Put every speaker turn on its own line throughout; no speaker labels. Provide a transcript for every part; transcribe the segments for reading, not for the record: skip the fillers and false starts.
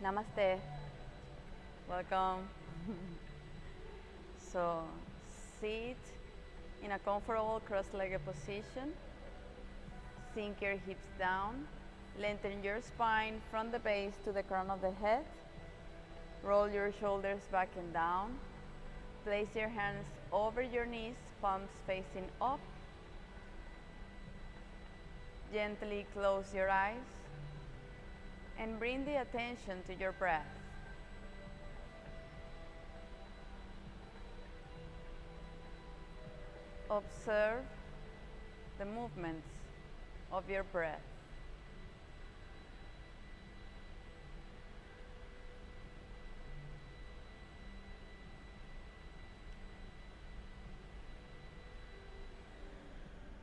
Namaste. Welcome. So, sit in a comfortable cross-legged position. Sink your hips down. Lengthen your spine from the base to the crown of the head. Roll your shoulders back and down. Place your hands over your knees, palms facing up. Gently close your eyes and bring the attention to your breath. Observe the movements of your breath.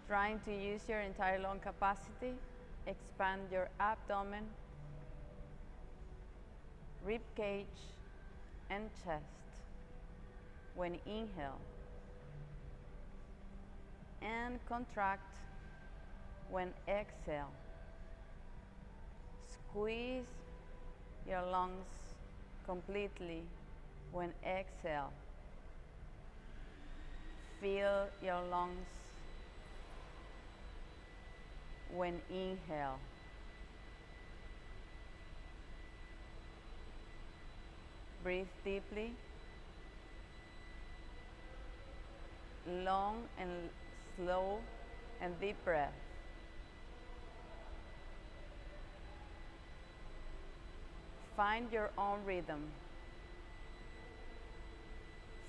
Trying to use your entire lung capacity, expand your abdomen, rib cage, and chest. When inhale, and contract when exhale. Squeeze your lungs completely when exhale. Fill your lungs when inhale. Breathe deeply, long and slow and deep breath. Find your own rhythm.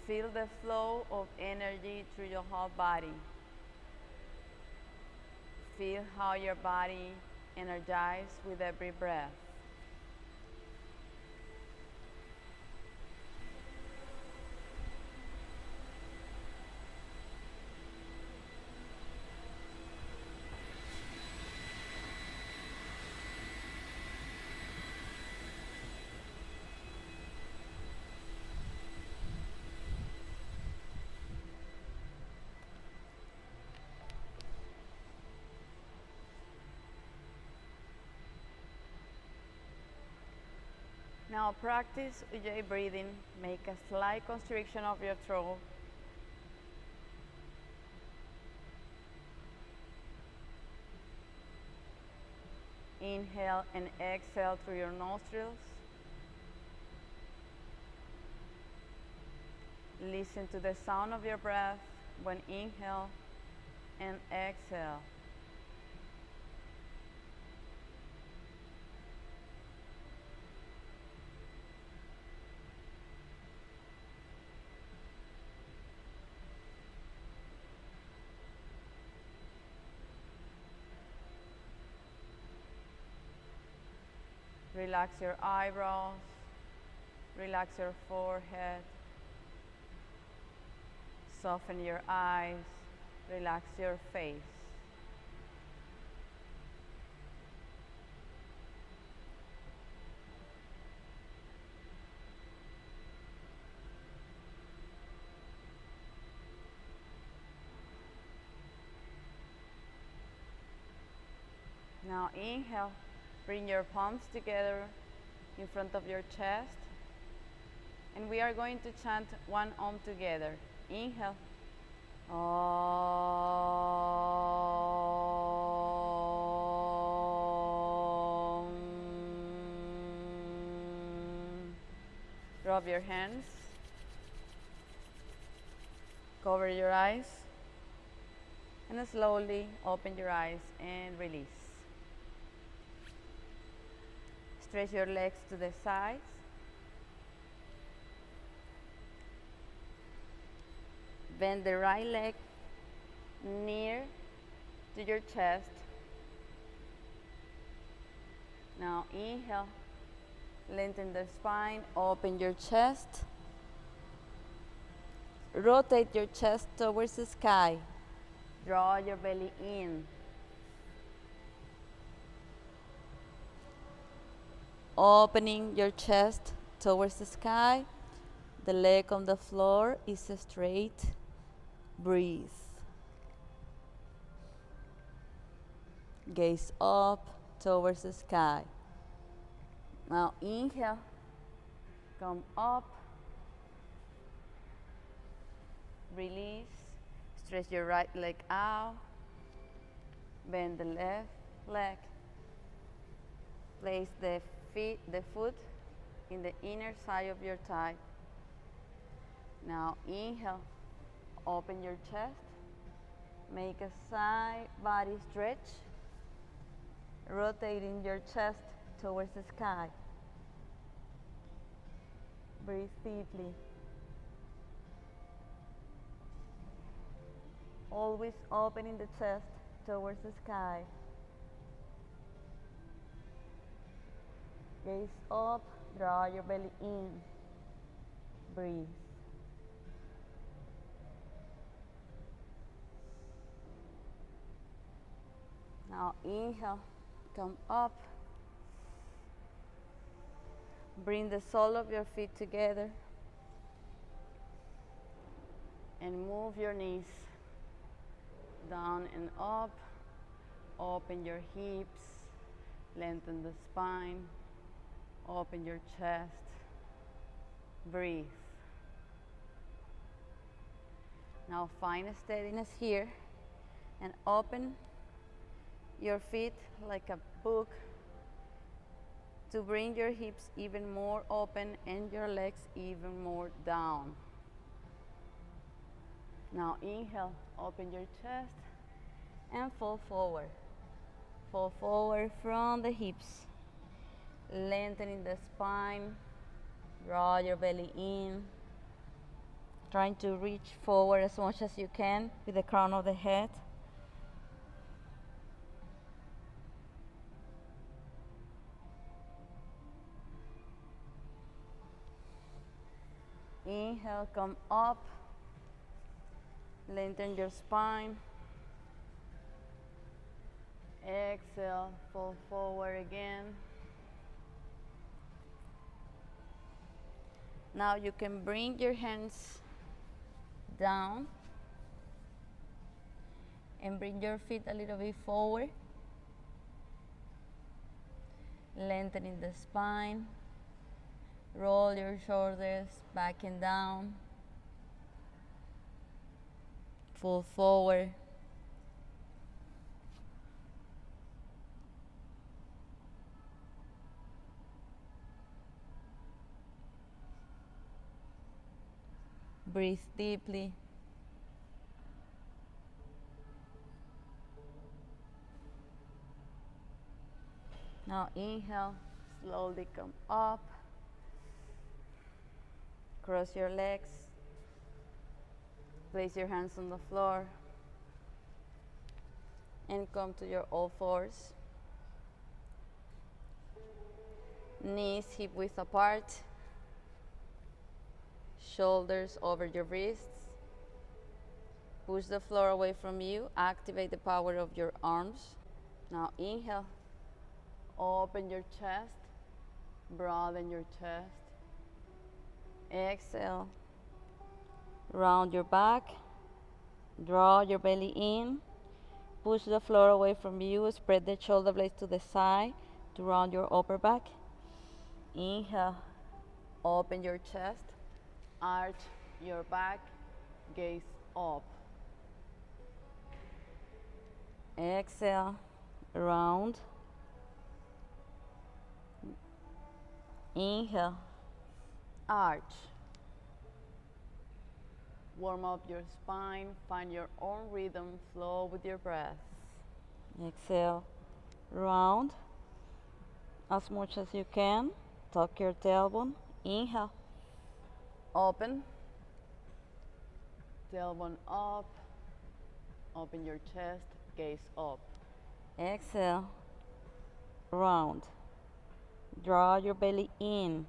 Feel the flow of energy through your whole body. Feel how your body energizes with every breath. Now practice Ujjayi breathing. Make a slight constriction of your throat. Inhale and exhale through your nostrils. Listen to the sound of your breath when inhale and exhale. Relax your eyebrows, relax your forehead, soften your eyes, relax your face. Now inhale, bring your palms together in front of your chest, and we are going to chant one Om together. Inhale. Om. Rub your hands. Cover your eyes. And slowly open your eyes and release. Stretch your legs to the sides. Bend the right leg near to your chest. Now inhale, lengthen the spine, open your chest. Rotate your chest towards the sky. Draw your belly in. Opening your chest towards the sky. The leg on the floor is straight. Breathe. Gaze up towards the sky. Now inhale, come up, release, stretch your right leg out, bend the left leg, place the foot in the inner side of your thigh. Now inhale, open your chest, make a side body stretch, rotating your chest towards the sky. Breathe deeply. Always opening the chest towards the sky. Gaze up, draw your belly in. Breathe. Now inhale, come up. Bring the sole of your feet together and move your knees down and up. Open your hips, lengthen the spine, open your chest. Breathe. Now find a steadiness here and open your feet like a book to bring your hips even more open and your legs even more down. Now inhale, open your chest and fall forward. Fall forward from the hips, lengthening the spine, draw your belly in, trying to reach forward as much as you can with the crown of the head. Inhale, come up, lengthen your spine. Exhale, fall forward again. Now you can bring your hands down and bring your feet a little bit forward, lengthening the spine. Roll your shoulders back and down. Fall forward. Breathe deeply. Now inhale, slowly come up. Cross your legs. Place your hands on the floor. And come to your all fours. Knees hip width apart. Shoulders over your wrists. Push the floor away from you. Activate the power of your arms. Now inhale. Open your chest. Broaden your chest. Exhale. Round your back. Draw your belly in. Push the floor away from you. Spread the shoulder blades to the side to round your upper back. Inhale. Open your chest. Arch your back. Gaze up. Exhale. Round. Inhale. Arch. Warm up your spine. Find your own rhythm. Flow with your breath. Exhale. Round. As much as you can. Tuck your tailbone. Inhale. Open. Tailbone up. Open your chest. Gaze up. Exhale. Round. Draw your belly in.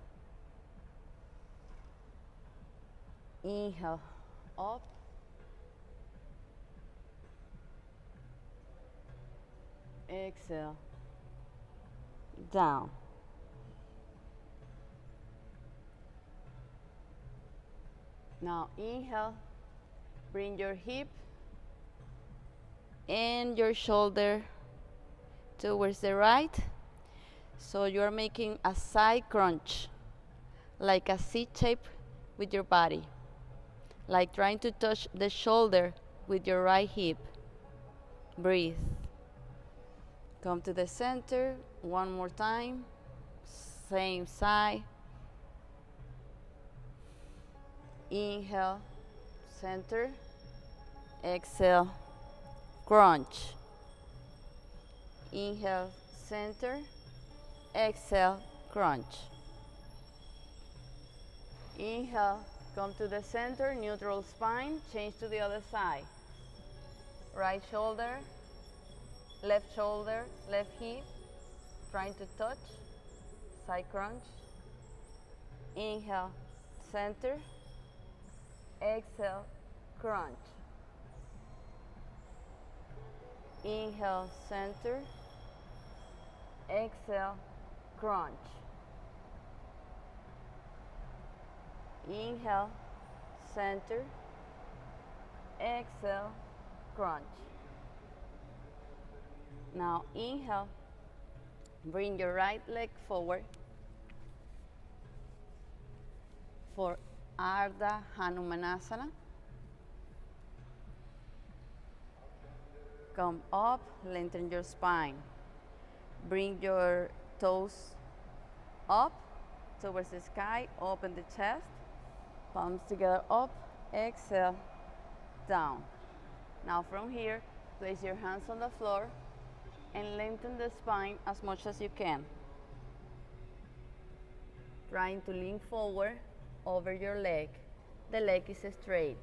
Inhale. Up. Exhale. Down. Now inhale. Bring your hip and your shoulder towards the right. So you're making a side crunch, like a C shape with your body, like trying to touch the shoulder with your right hip. Breathe. Come to the center one more time, same side. Inhale, center, exhale, crunch. Inhale, center, exhale, crunch. Inhale, come to the center, neutral spine, change to the other side. Right shoulder, left hip, trying to touch, side crunch. Inhale, center, exhale, crunch. Inhale, center, exhale, crunch. Inhale, center, exhale, crunch. Now inhale, bring your right leg forward for Ardha Hanumanasana. Come up, lengthen your spine. Bring your toes up towards the sky, open the chest, palms together up, exhale, down. Now from here, place your hands on the floor and lengthen the spine as much as you can. Trying to lean forward over your leg. The leg is straight.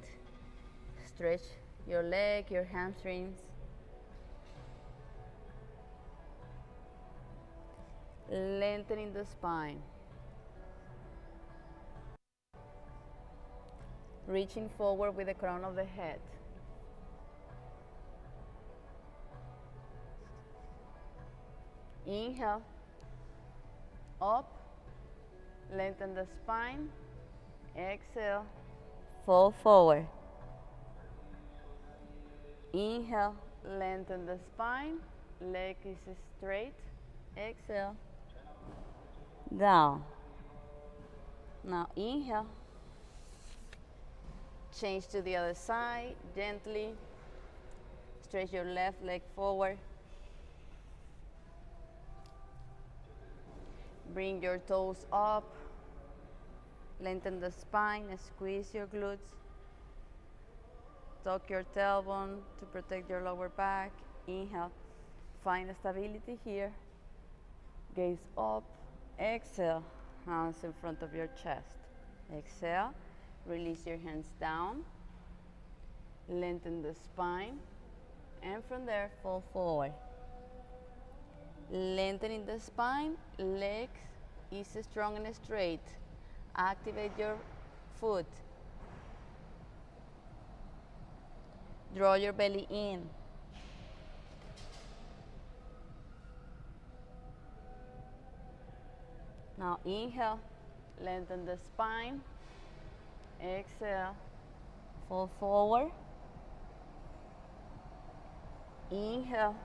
Stretch your leg, your hamstrings. Lengthening the spine. Reaching forward with the crown of the head. Inhale, up, lengthen the spine. Exhale, fall forward. Inhale, lengthen the spine, leg is straight. Exhale, down. Now inhale, change to the other side, gently stretch your left leg forward. Bring your toes up, lengthen the spine, squeeze your glutes. Tuck your tailbone to protect your lower back. Inhale, find stability here. Gaze up, exhale, hands in front of your chest. Exhale, release your hands down, lengthen the spine, and from there, fall forward. Lengthening the spine, legs is strong and straight. Activate your foot. Draw your belly in. Now inhale, lengthen the spine. Exhale, fall forward. Inhale,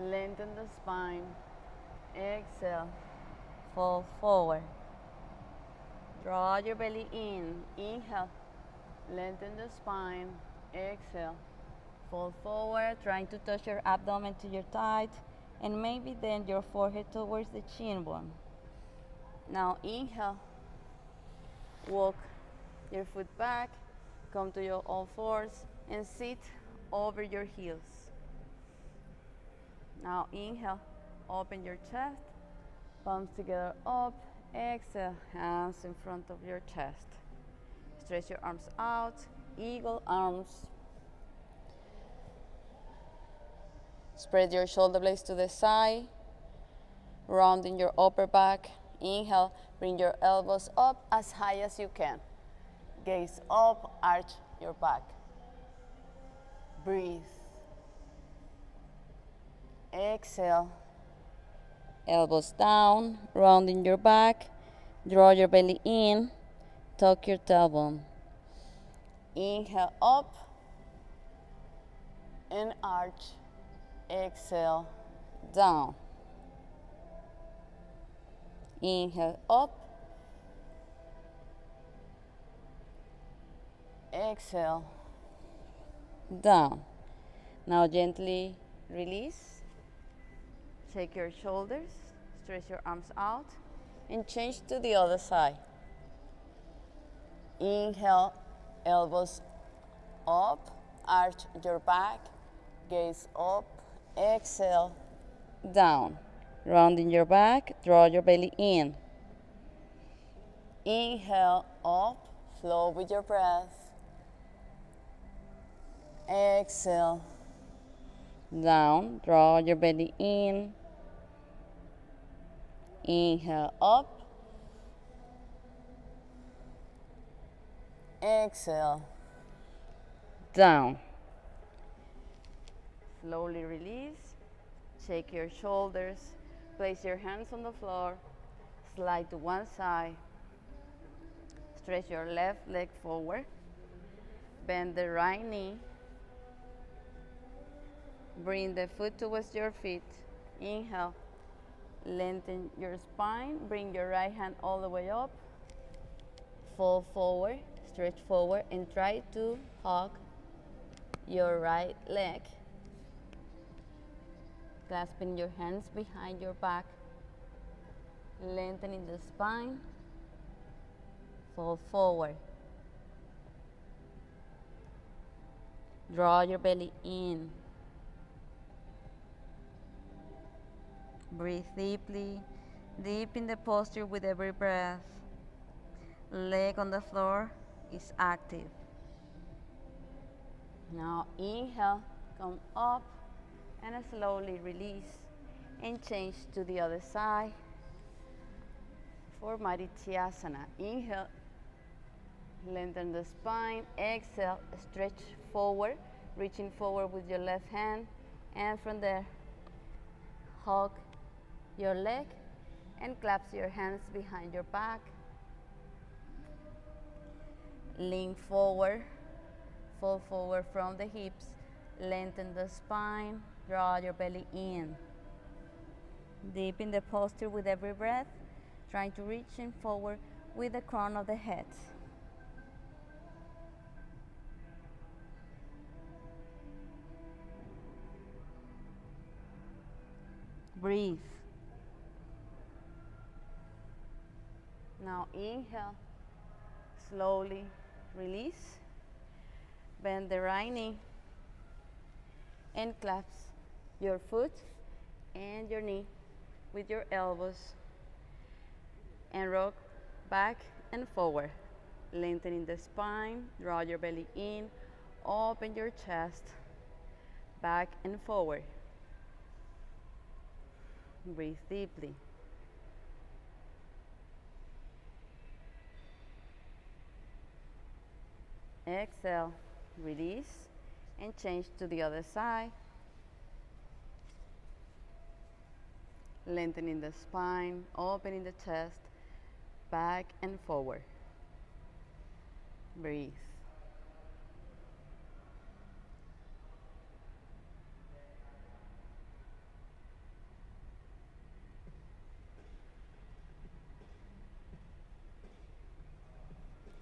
lengthen the spine. Exhale, fall forward. Draw your belly in. Inhale, lengthen the spine. Exhale, fall forward, trying to touch your abdomen to your thighs, and maybe then your forehead towards the chin bone. Now inhale, walk your foot back, come to your all fours, and sit over your heels. Now inhale, open your chest, palms together up, exhale, hands in front of your chest. Stretch your arms out, eagle arms. Spread your shoulder blades to the side, rounding your upper back. Inhale, bring your elbows up as high as you can. Gaze up, arch your back. Breathe. Exhale. Elbows down, rounding your back. Draw your belly in, tuck your tailbone. Inhale up and arch. Exhale, down. Inhale up. Exhale down. Now gently release. Shake your shoulders, stretch your arms out, and change to the other side. Inhale, elbows up, arch your back, gaze up. Exhale down. Rounding your back, draw your belly in. Inhale up, flow with your breath. Exhale down, draw your belly in. Inhale up. Exhale down. Slowly release. Shake your shoulders. Place your hands on the floor. Slide to one side. Stretch your left leg forward. Bend the right knee. Bring the foot towards your feet. Inhale. Lengthen your spine. Bring your right hand all the way up. Fall forward. Stretch forward and try to hug your right leg. Clasping your hands behind your back. Lengthening the spine. Fall forward. Draw your belly in. Breathe deeply. Deep in the posture with every breath. Leg on the floor is active. Now inhale, come up, and slowly release and change to the other side for asana. Inhale, lengthen the spine. Exhale, stretch forward, reaching forward with your left hand, and from there hug your leg and clasp your hands behind your back. Lean forward, fall forward from the hips, lengthen the spine, draw your belly in. Deep in the posture with every breath, trying to reach in forward with the crown of the head. Breathe. Now inhale, slowly release. Bend the right knee and clasp your foot and your knee with your elbows and rock back and forward. Lengthening the spine, draw your belly in, open your chest, back and forward. Breathe deeply. Exhale, release, and change to the other side. Lengthening the spine, opening the chest, back and forward. Breathe.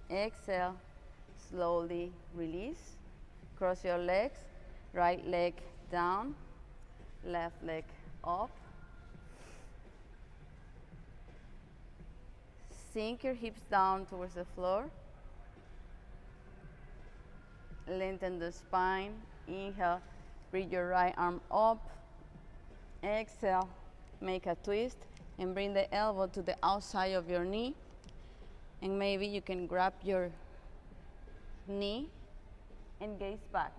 Exhale, slowly release. Cross your legs, right leg down, left leg up. Sink your hips down towards the floor. Lengthen the spine. Inhale, bring your right arm up. Exhale, make a twist and bring the elbow to the outside of your knee. And maybe you can grab your knee and gaze back.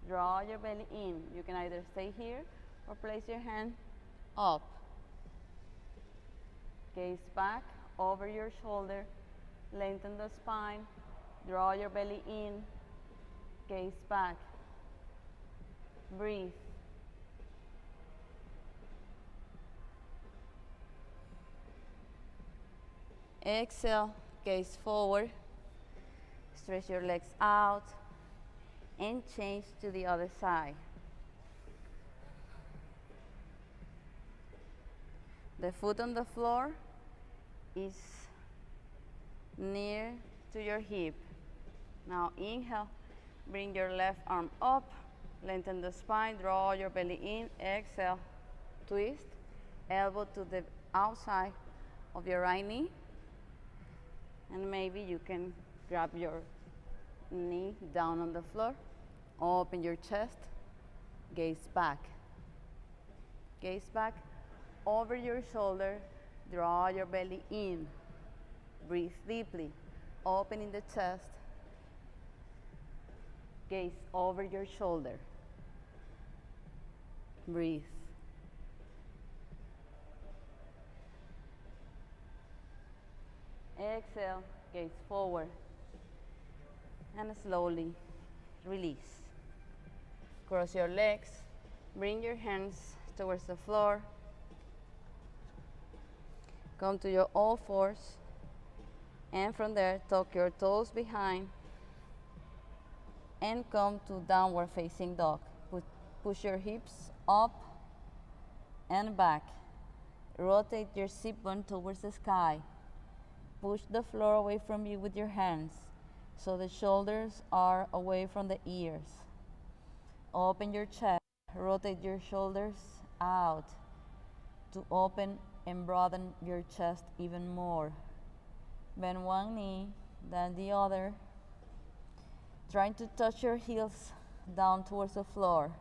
Draw your belly in. You can either stay here or place your hand up. Gaze back over your shoulder. Lengthen the spine. Draw your belly in. Gaze back. Breathe. Exhale, gaze forward. Stretch your legs out and change to the other side. The foot on the floor is near to your hip. Now inhale, bring your left arm up, lengthen the spine, draw your belly in, exhale, twist, elbow to the outside of your right knee, and maybe you can grab your knee down on the floor, open your chest, gaze back, over your shoulder, draw your belly in, breathe deeply, opening the chest, gaze over your shoulder, breathe. Exhale, gaze forward, and slowly release. Cross your legs, bring your hands towards the floor, come to your all fours, and from there tuck your toes behind and come to downward facing dog. Push your hips up and back. Rotate your sit bone towards the sky. Push the floor away from you with your hands so the shoulders are away from the ears. Open your chest. Rotate your shoulders out to open and broaden your chest even more. Bend one knee, then the other. Trying to touch your heels down towards the floor.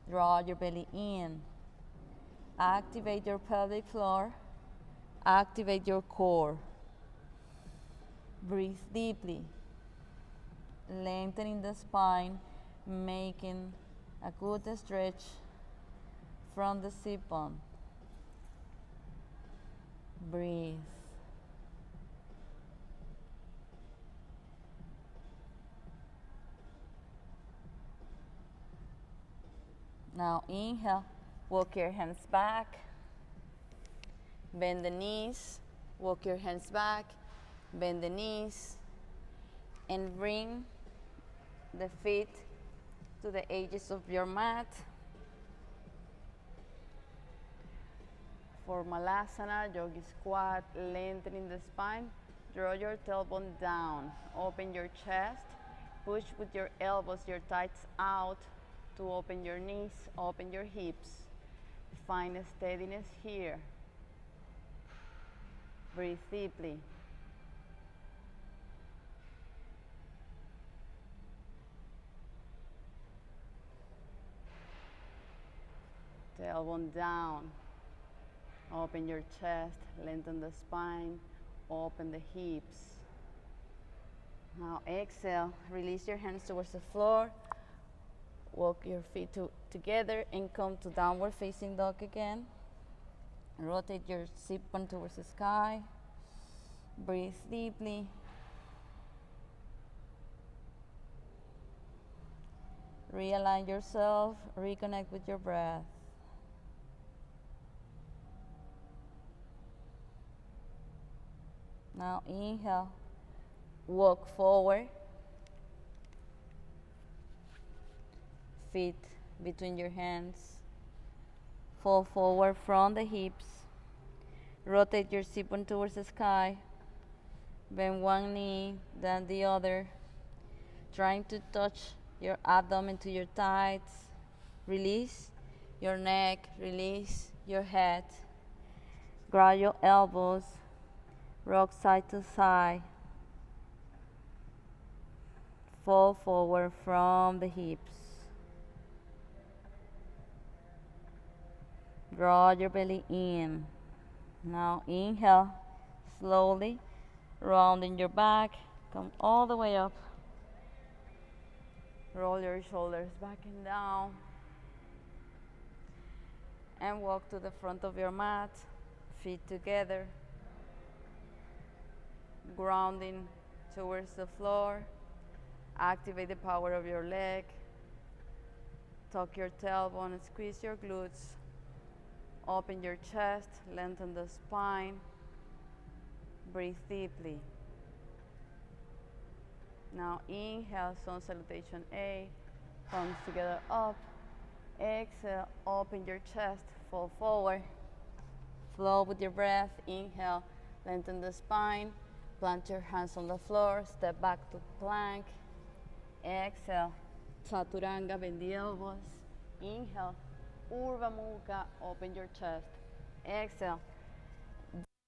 Draw your belly in. Activate your pelvic floor. Activate your core. Breathe deeply. Lengthening the spine, making a good stretch from the sit bone. Breathe. Now inhale, walk your hands back, bend the knees, walk your hands back, bend the knees, and bring the feet to the edges of your mat. For Malasana, yogi squat, lengthening the spine, draw your tailbone down, open your chest, push with your elbows, your thighs out to open your knees, open your hips. Find a steadiness here. Breathe deeply. Tailbone down. Open your chest, lengthen the spine, open the hips. Now exhale, release your hands towards the floor. Walk your feet together and come to downward facing dog again. Rotate your sit bone towards the sky. Breathe deeply. Realign yourself, reconnect with your breath. Now inhale, walk forward, feet between your hands, fall forward from the hips, rotate your sit bone towards the sky, bend one knee, then the other, trying to touch your abdomen to your thighs, release your neck, release your head, grab your elbows, rock side to side, fall forward from the hips. Draw your belly in. Now inhale, slowly, rounding your back, come all the way up. Roll your shoulders back and down. And walk to the front of your mat, feet together. Grounding towards the floor. Activate the power of your leg. Tuck your tailbone and squeeze your glutes. Open your chest, lengthen the spine. Breathe deeply. Now inhale, sun salutation A. Palms together up. Exhale, open your chest, fall forward. flow with your breath. Inhale, lengthen the spine, plant your hands on the floor, step back to plank. Exhale, chaturanga, bend the elbows. Inhale, Urdhva Mukha, open your chest. Exhale,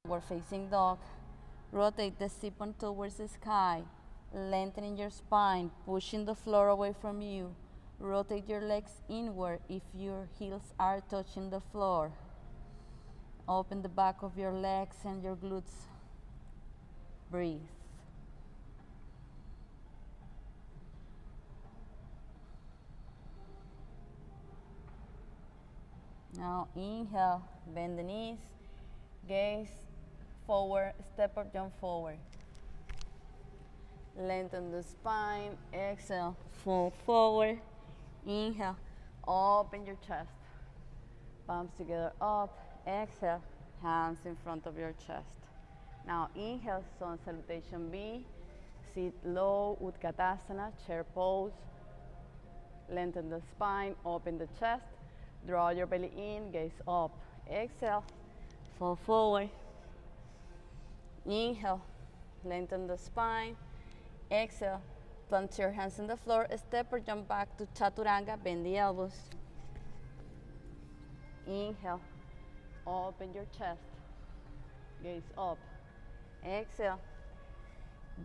downward facing dog. Rotate the sit-bone towards the sky, lengthening your spine, pushing the floor away from you. Rotate your legs inward if your heels are touching the floor. Open the back of your legs and your glutes. Breathe. Now inhale, bend the knees, gaze forward, step or jump forward. Lengthen the spine, exhale, fall forward. Inhale, open your chest. Palms together up, exhale, hands in front of your chest. Now inhale, sun salutation B, sit low, Utkatasana, chair pose. Lengthen the spine, open the chest, draw your belly in, gaze up. Exhale, fall forward. Inhale, lengthen the spine. Exhale, plant your hands on the floor, step or jump back to chaturanga, bend the elbows. Inhale, open your chest, gaze up. Exhale,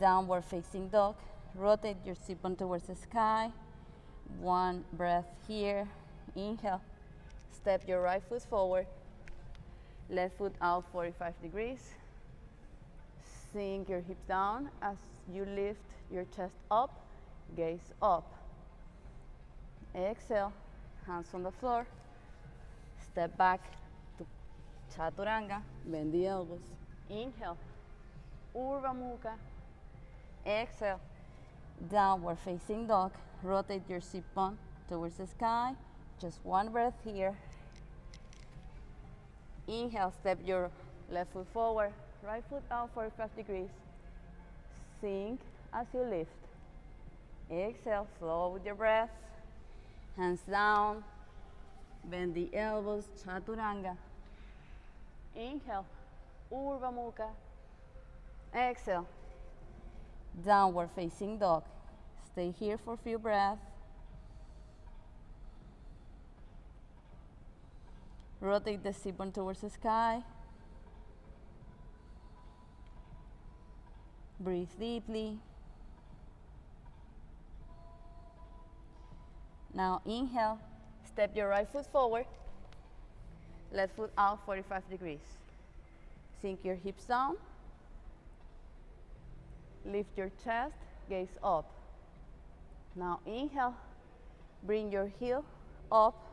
downward facing dog. Rotate your sit-bone towards the sky. One breath here. Inhale, step your right foot forward, left foot out 45 degrees. Sink your hips down as you lift your chest up, gaze up. Exhale, hands on the floor. Step back to chaturanga, bend the elbows. Inhale, Urdhva Mukha. Exhale, downward facing dog. Rotate your sit-bone towards the sky. Just one breath here. Inhale, step your left foot forward, right foot out 45 degrees. Sink as you lift. Exhale, flow with your breath. Hands down, bend the elbows, chaturanga. Inhale, Urdhva Mukha. Exhale, downward facing dog. Stay here for a few breaths. Rotate the sit-bone towards the sky. Breathe deeply. Now inhale, step your right foot forward, left foot out 45 degrees. Sink your hips down. Lift your chest, gaze up. Now inhale, bring your heel up.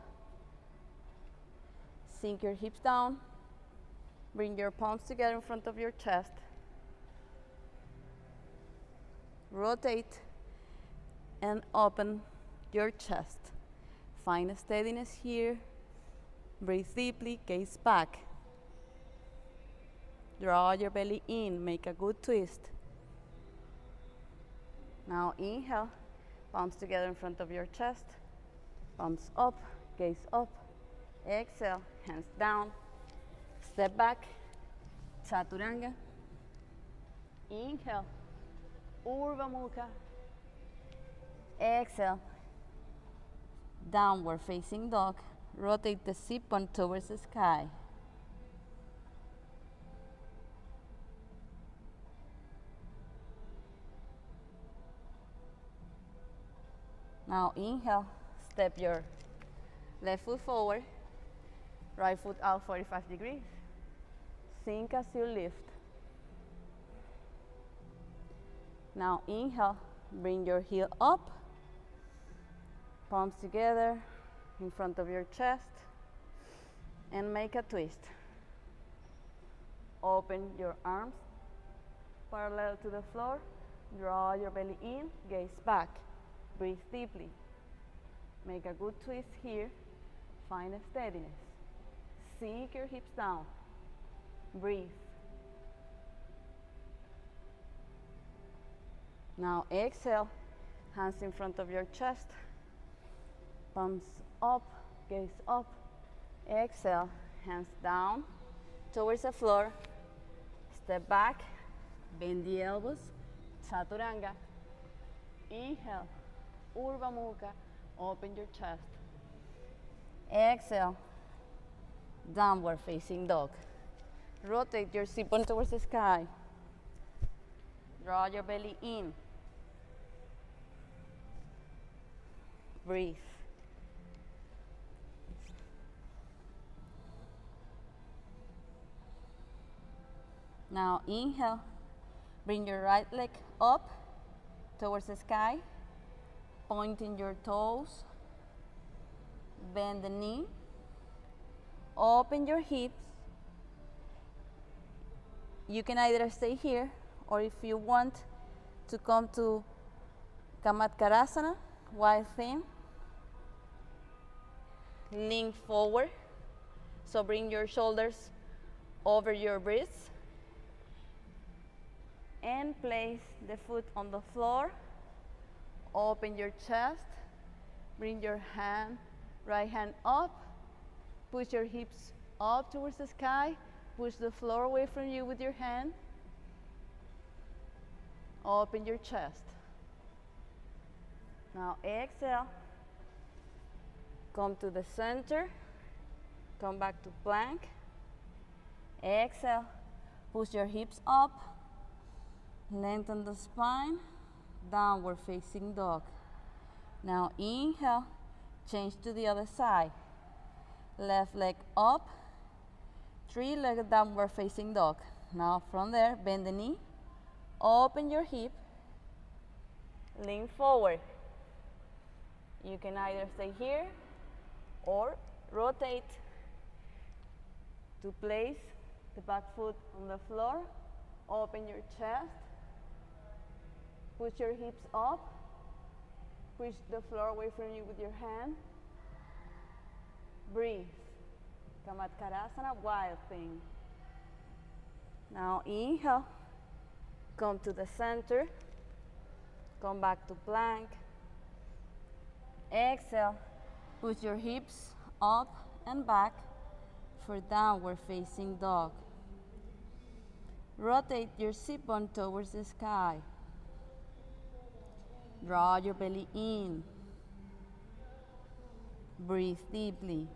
Sink your hips down. Bring your palms together in front of your chest. Rotate and open your chest. Find a steadiness here. Breathe deeply, gaze back. Draw your belly in, make a good twist. Now inhale, palms together in front of your chest. Palms up, gaze up. Exhale, hands down. Step back, chaturanga. Inhale, Urdhva Mukha. Exhale, downward facing dog. Rotate the sit-bone towards the sky. Now inhale, step your left foot forward, right foot out 45 degrees. Sink as you lift. Now inhale, bring your heel up, palms together in front of your chest, and make a twist. Open your arms parallel to the floor, draw your belly in, gaze back. Breathe deeply. Make a good twist here. Find a steadiness. Sink your hips down. Breathe. Now exhale, hands in front of your chest. Palms up, gaze up. Exhale, hands down. towards the floor. Step back, bend the elbows, chaturanga. Inhale, Urdhva Mukha, open your chest. Exhale, downward facing dog. Rotate your sit bone towards the sky. Draw your belly in. Breathe. Now inhale, bring your right leg up towards the sky, pointing your toes, bend the knee, open your hips. You can either stay here or if you want to come to Kamatkarasana, wild thing, lean forward. So bring your shoulders over your wrists and place the foot on the floor. Open your chest, bring your right hand up, push your hips up towards the sky, push the floor away from you with your hand. Open your chest. Now exhale, come to the center, come back to plank. Exhale, push your hips up, lengthen the spine, downward facing dog. Now inhale, change to the other side. Left leg up, three-legged downward facing dog. Now from there, bend the knee, open your hip, lean forward. You can either stay here or rotate to place the back foot on the floor. Open your chest, push your hips up, push the floor away from you with your hand. Breathe. Kamatkarasana, wild thing. Now inhale, come to the center, come back to plank. Exhale, push your hips up and back for downward facing dog. Rotate your sit bone towards the sky. Draw your belly in. Breathe deeply.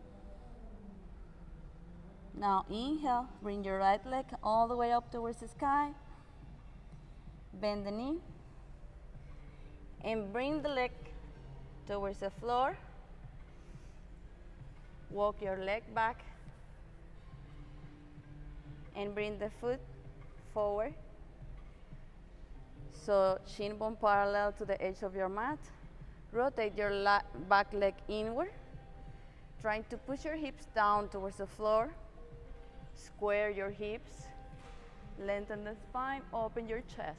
Now inhale, bring your right leg all the way up towards the sky. Bend the knee. And bring the leg towards the floor. Walk your leg back. And bring the foot forward. So shin bone parallel to the edge of your mat. Rotate your back leg inward. Trying to push your hips down towards the floor. Square your hips. Lengthen the spine. Open your chest.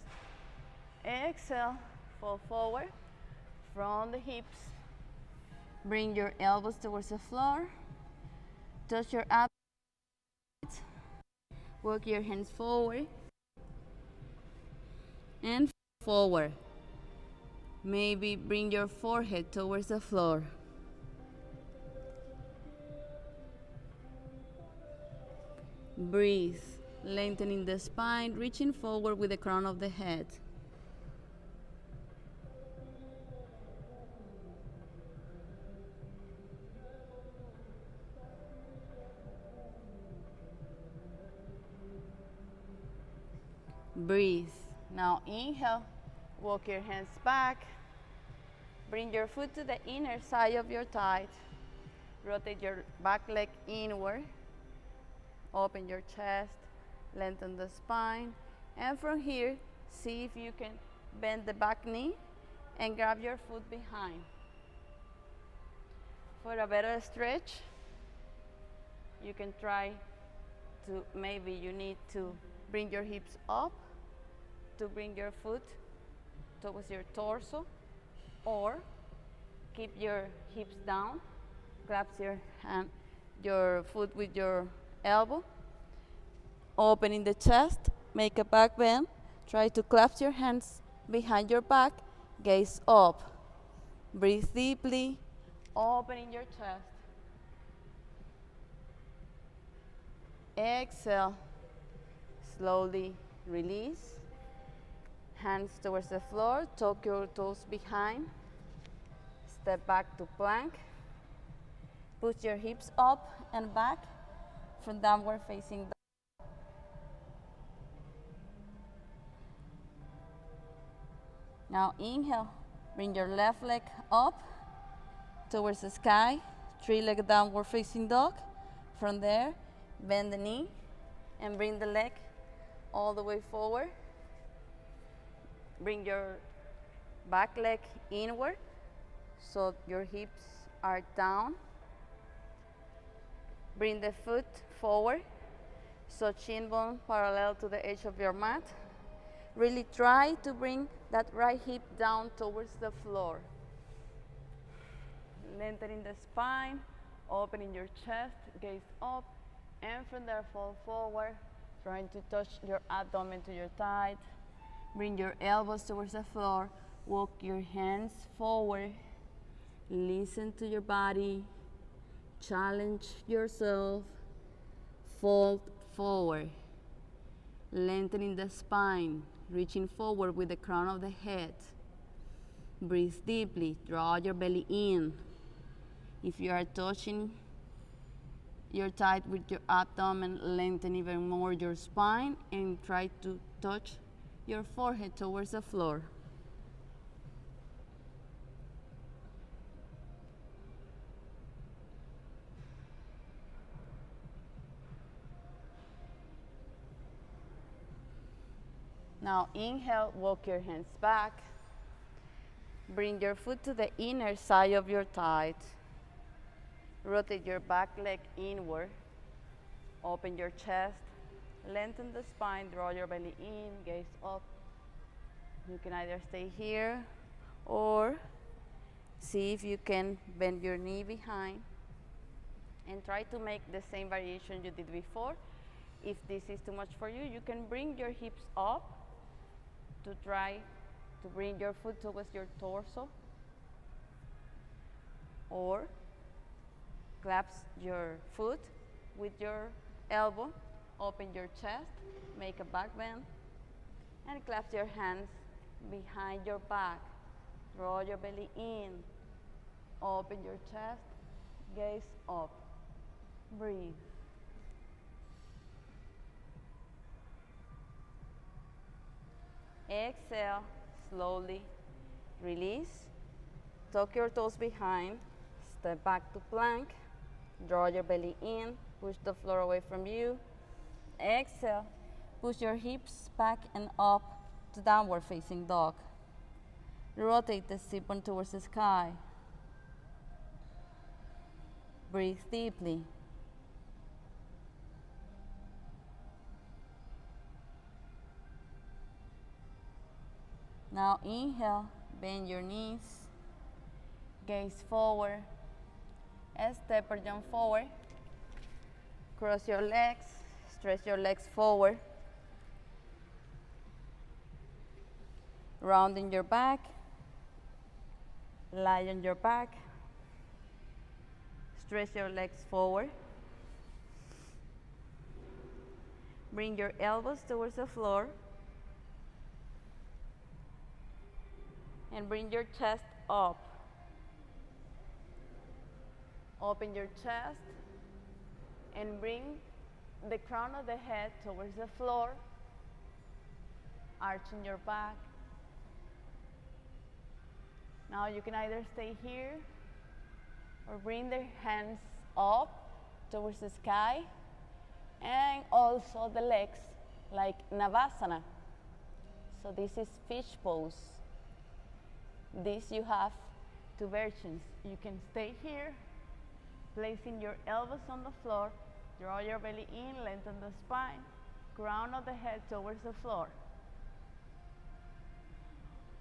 Exhale. Fall forward. From the hips. Bring your elbows towards the floor. Touch your abs. Walk your hands forward. And forward. Maybe bring your forehead towards the floor. Breathe, lengthening the spine, reaching forward with the crown of the head. Breathe. Now inhale, walk your hands back. Bring your foot to the inner side of your thigh. Rotate your back leg inward. Open your chest, lengthen the spine. And from here, see if you can bend the back knee and grab your foot behind. For a better stretch, you can try to, maybe you need to bring your hips up to bring your foot towards your torso, or keep your hips down, grasp your foot with your elbow, opening the chest, make a back bend, try to clasp your hands behind your back, gaze up, breathe deeply, opening your chest. Exhale, slowly release. Hands towards the floor, tuck your toes behind. Step back to plank. Push your hips up and back from downward facing dog. Now inhale, bring your left leg up towards the sky, three-legged downward facing dog. From there, bend the knee and bring the leg all the way forward. Bring your back leg inward so your hips are down. Bring the foot forward so shin bone parallel to the edge of your mat. Really try to bring that right hip down towards the floor. Lengthening the spine, opening your chest, gaze up, and from there fall forward, trying to touch your abdomen to your thighs. Bring your elbows towards the floor, walk your hands forward, listen to your body, challenge yourself, fold forward, lengthening the spine, reaching forward with the crown of the head. Breathe deeply, draw your belly in. If you are touching your thigh with your abdomen, lengthen even more your spine and try to touch your forehead towards the floor. Now inhale, walk your hands back. Bring your foot to the inner side of your thigh. Rotate your back leg inward. Open your chest. Lengthen the spine, draw your belly in, gaze up. You can either stay here or see if you can bend your knee behind and try to make the same variation you did before. If this is too much for you, you can bring your hips up to try to bring your foot towards your torso, or clasp your foot with your elbow, open your chest, make a back bend, and clasp your hands behind your back. Draw your belly in, open your chest, gaze up, breathe. Exhale, slowly release. Tuck your toes behind, step back to plank, draw your belly in, push the floor away from you. Exhale, push your hips back and up to downward facing dog. Rotate the sit bone towards the sky. Breathe deeply. Now inhale, bend your knees, gaze forward, step or jump forward, cross your legs, stretch your legs forward, rounding your back, lie on your back, stretch your legs forward, bring your elbows towards the floor, and bring your chest up. Open your chest and bring the crown of the head towards the floor, arching your back. Now you can either stay here or bring the hands up towards the sky, and also the legs like Navasana. So this is fish pose. This you have two versions. You can stay here, placing your elbows on the floor, draw your belly in, lengthen the spine, crown of the head towards the floor.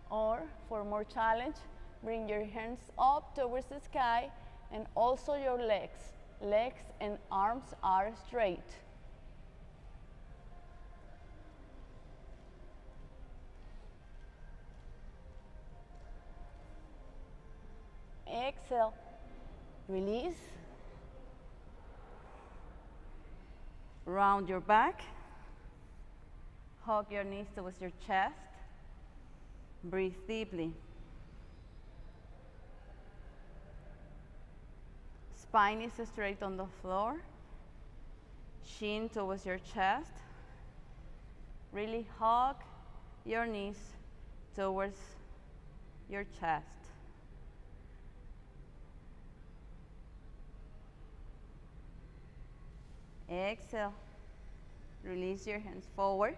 Or, for more challenge, bring your hands up towards the sky and also your legs. Legs and arms are straight. Exhale, release. Round your back. Hug your knees towards your chest. Breathe deeply. Spine is straight on the floor. Chin towards your chest. Really hug your knees towards your chest. Exhale. Release your hands forward.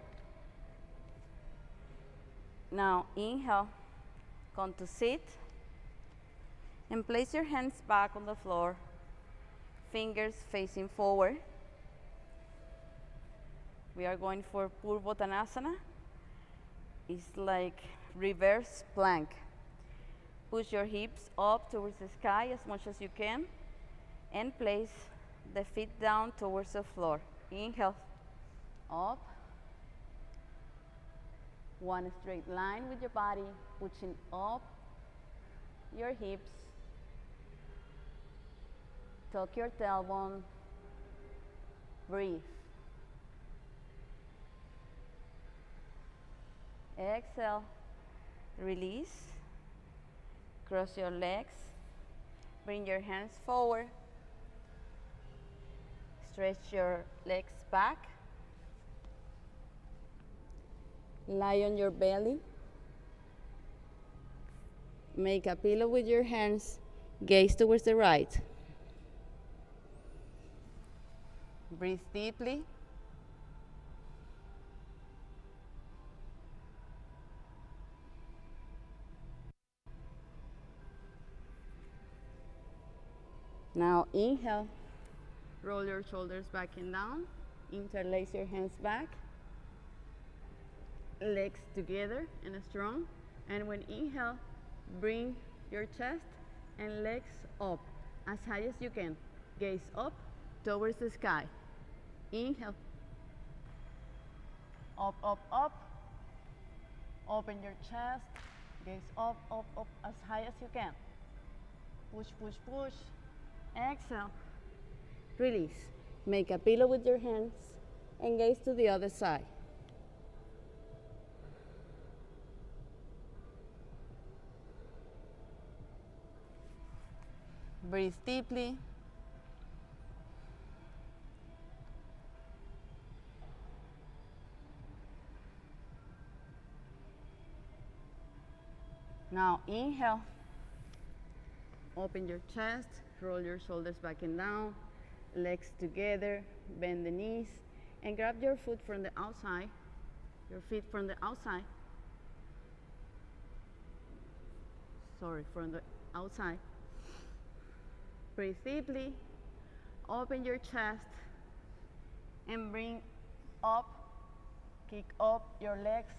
Now inhale, come to sit. And place your hands back on the floor, fingers facing forward. We are going for Purvottanasana. It's like reverse plank. Push your hips up towards the sky as much as you can and place the feet down towards the floor. Inhale, up. One straight line with your body, pushing up your hips. Tuck your tailbone. Breathe. Exhale. Release. Cross your legs. Bring your hands forward. Stretch your legs back. Lie on your belly. Make a pillow with your hands. Gaze towards the right. Breathe deeply. Now inhale. Roll your shoulders back and down. Interlace your hands back. Legs together and strong. And when inhale, bring your chest and legs up as high as you can. Gaze up towards the sky. Inhale. Up, up, up. Open your chest. Gaze up, up, up as high as you can. Push, push, push. Exhale. Release. Make a pillow with your hands and gaze to the other side. Breathe deeply. Now inhale. Open your chest, roll your shoulders back and down, legs together, bend the knees, and grab your foot from the outside, your feet from the outside. Sorry, from the outside. Breathe deeply, open your chest, and bring up, kick up your legs,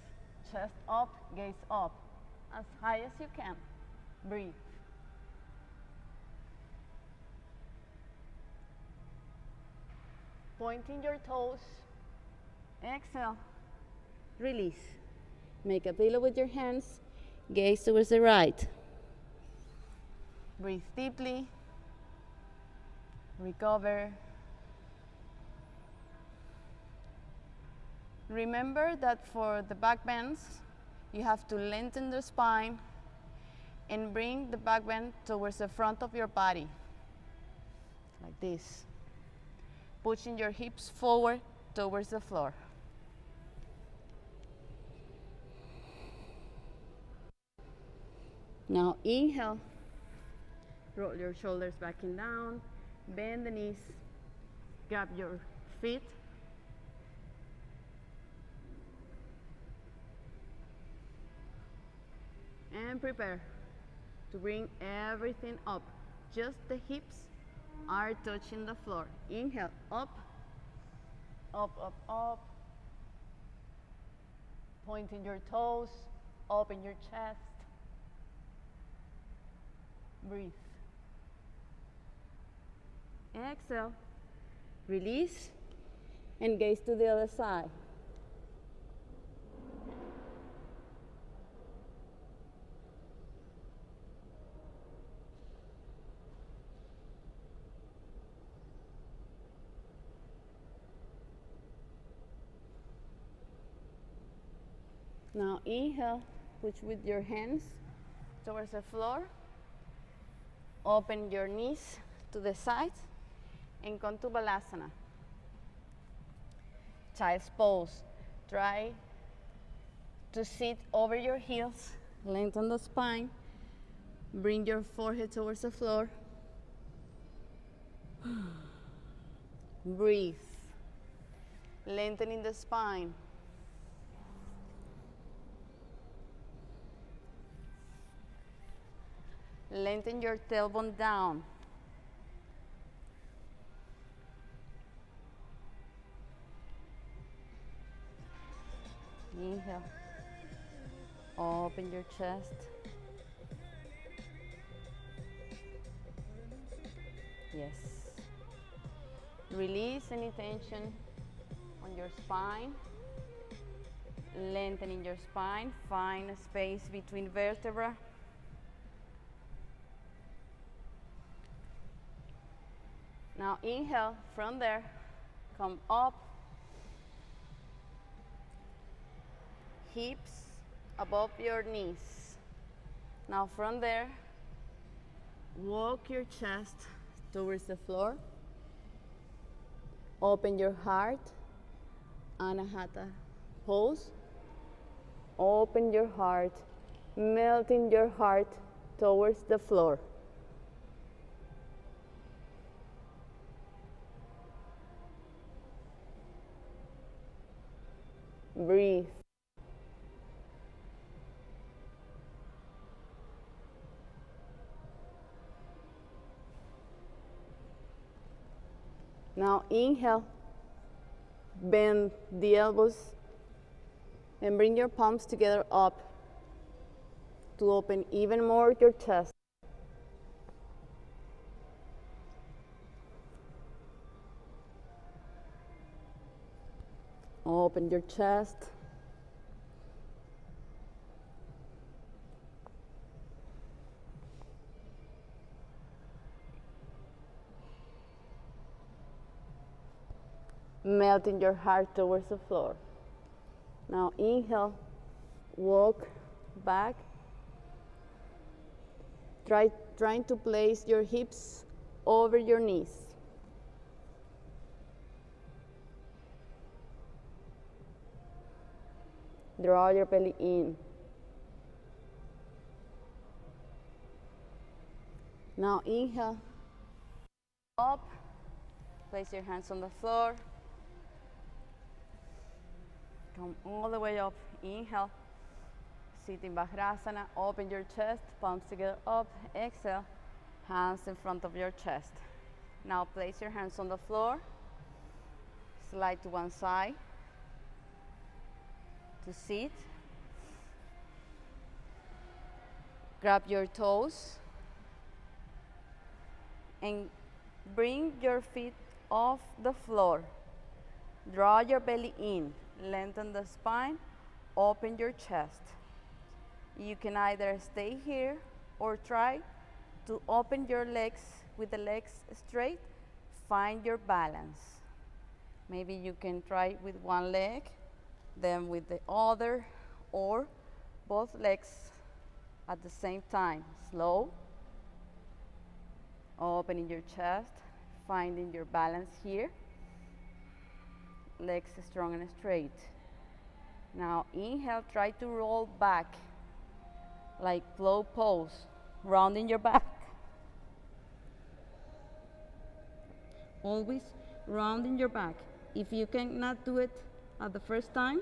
chest up, gaze up, as high as you can. Breathe. Pointing your toes. Exhale. Release. Make a pillow with your hands. Gaze towards the right. Breathe deeply. Recover. Remember that for the back bends, you have to lengthen the spine and bring the back bend towards the front of your body, like this. Pushing your hips forward towards the floor. Now inhale, roll your shoulders back and down, bend the knees, grab your feet, and prepare to bring everything up. Just the hips are touching the floor. Inhale, up, up, up, up. Pointing your toes, open your chest. Breathe. Exhale, release, and gaze to the other side. Now inhale, push with your hands towards the floor. Open your knees to the sides and come to Balasana. Child's pose. Try to sit over your heels, lengthen the spine, bring your forehead towards the floor. Breathe, lengthening the spine. Lengthen your tailbone down. Inhale. Open your chest. Yes. Release any tension on your spine. Lengthening your spine. Find a space between vertebrae. Now inhale from there. Come up. Hips above your knees. Now from there, walk your chest towards the floor. Open your heart, Anahata pose. Open your heart, melting your heart towards the floor. Breathe. Now inhale, bend the elbows and bring your palms together up to open even more your chest. Open your chest. Melting your heart towards the floor. Now inhale, walk back. Trying to place your hips over your knees. Draw your belly in. Now inhale, up, place your hands on the floor. Come all the way up, inhale, sit in Vajrasana, open your chest, palms together up, exhale, hands in front of your chest. Now place your hands on the floor, slide to one side, to sit. Grab your toes and bring your feet off the floor. Draw your belly in, lengthen the spine, open your chest. You can either stay here or try to open your legs with the legs straight. Find your balance. Maybe you can try with one leg, then with the other, or both legs at the same time. Slow. Opening your chest, finding your balance here. Legs strong and straight. Now inhale, try to roll back like flow pose, rounding your back. Always rounding your back. If you cannot do it at the first time,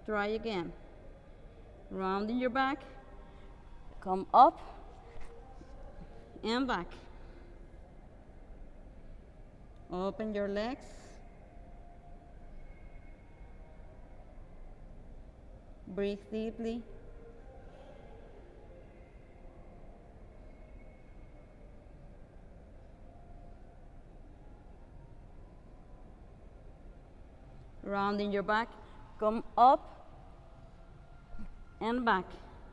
try again. Rounding your back, come up and back. Open your legs. Breathe deeply. Rounding your back, come up and back.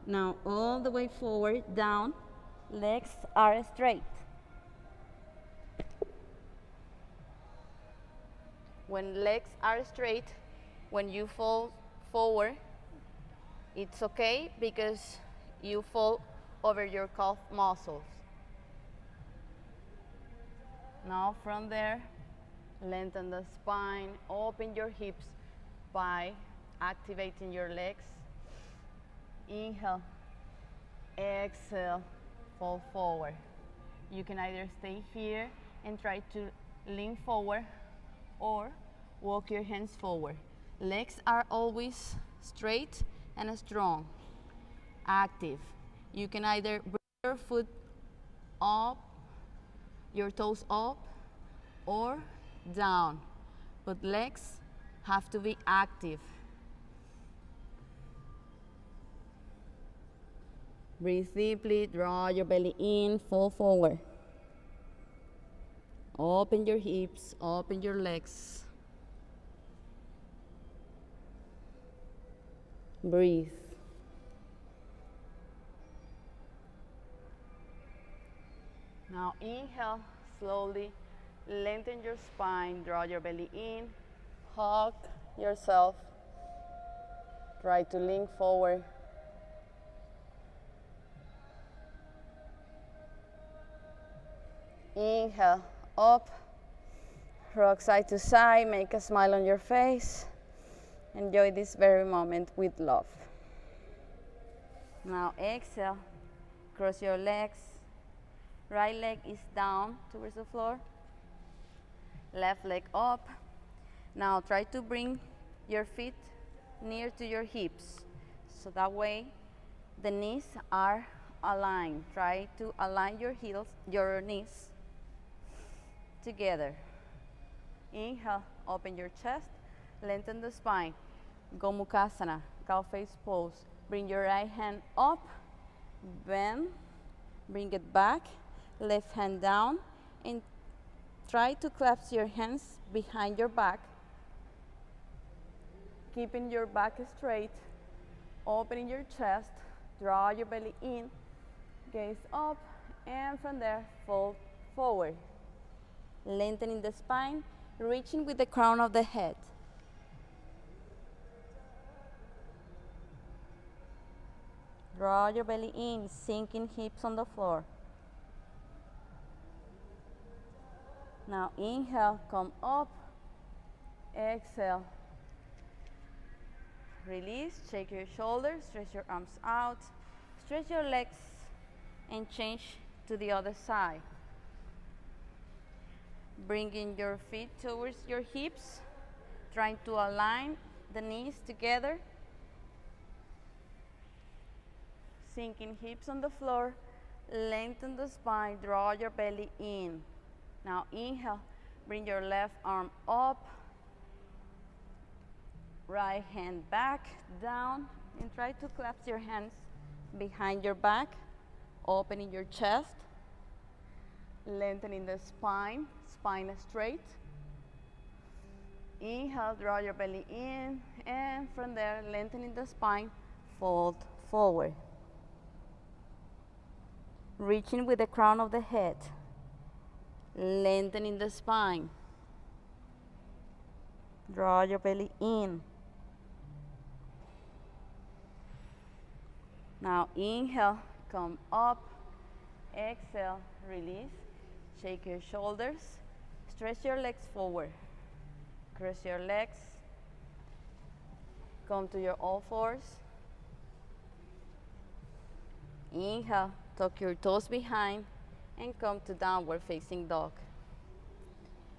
Now all the way forward, down, legs are straight. When legs are straight, when you fall forward, It's okay because you fall over your calf muscles. Now from there, lengthen the spine, open your hips by activating your legs. Inhale, exhale, fall forward. You can either stay here and try to lean forward or walk your hands forward. Legs are always straight and strong, active. You can either bring your foot up, your toes up or down, but legs have to be active. Breathe deeply, draw your belly in, fall forward. Open your hips, open your legs. Breathe. Now inhale, slowly lengthen your spine, draw your belly in, hug yourself, try to lean forward. Inhale, up, rock side to side, make a smile on your face. Enjoy this very moment with love. Now exhale, cross your legs. Right leg is down towards the floor. Left leg up. Now try to bring your feet near to your hips. So that way the knees are aligned. Try to align your knees together. Inhale, open your chest, lengthen the spine. Gomukhasana, cow face pose. Bring your right hand up, bend, bring it back, left hand down, and try to clasp your hands behind your back, keeping your back straight, opening your chest, draw your belly in, gaze up, and from there, fold forward. Lengthening the spine, reaching with the crown of the head. Draw your belly in, sinking hips on the floor. Now inhale, come up, exhale. Release, shake your shoulders, stretch your arms out, stretch your legs, and change to the other side. Bringing your feet towards your hips, trying to align the knees together. Sinking hips on the floor, lengthen the spine, draw your belly in. Now inhale, bring your left arm up, right hand back, down, and try to clasp your hands behind your back, opening your chest, lengthening the spine, spine straight. Inhale, draw your belly in, and from there, lengthening the spine, fold forward. Reaching with the crown of the head, lengthening the spine. Draw your belly in. Now inhale, come up, exhale, release. Shake your shoulders, stretch your legs forward. Cross your legs, come to your all fours. Inhale, tuck your toes behind and come to downward facing dog.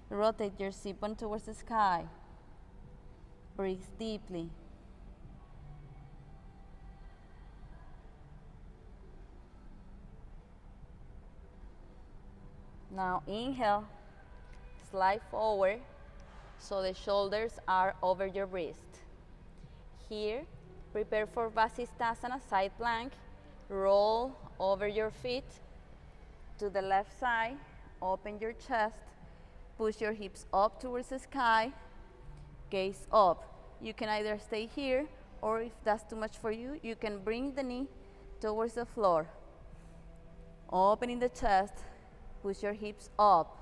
Rotate your sit bone towards the sky. Breathe deeply. Now inhale, slide forward so the shoulders are over your wrist. Here, prepare for Vasisthasana, side plank. Roll over your feet to the left side, open your chest, push your hips up towards the sky, gaze up. You can either stay here, or if that's too much for you, you can bring the knee towards the floor. Opening the chest, push your hips up.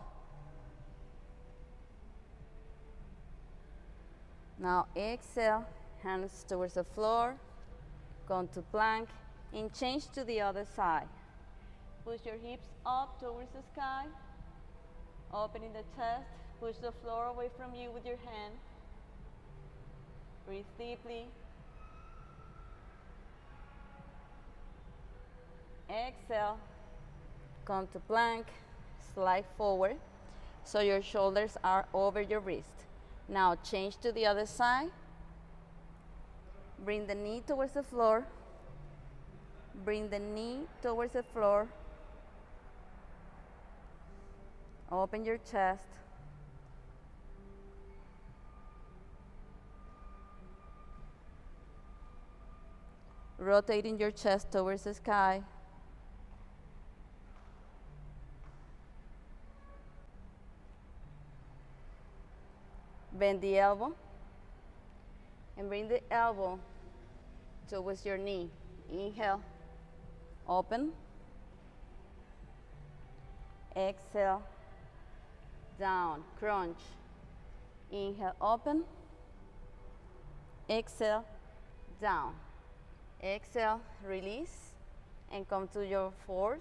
Now exhale, hands towards the floor. Come to plank and change to the other side. Push your hips up towards the sky, opening the chest, push the floor away from you with your hand. Breathe deeply. Exhale, come to plank, slide forward so your shoulders are over your wrist. Now change to the other side. Bring the knee towards the floor. Bring the knee towards the floor. Open your chest. Rotating your chest towards the sky. Bend the elbow and bring the elbow towards your knee. Inhale, open. Exhale, down, crunch. Inhale, open. Exhale, down. Exhale, release, and come to your fours.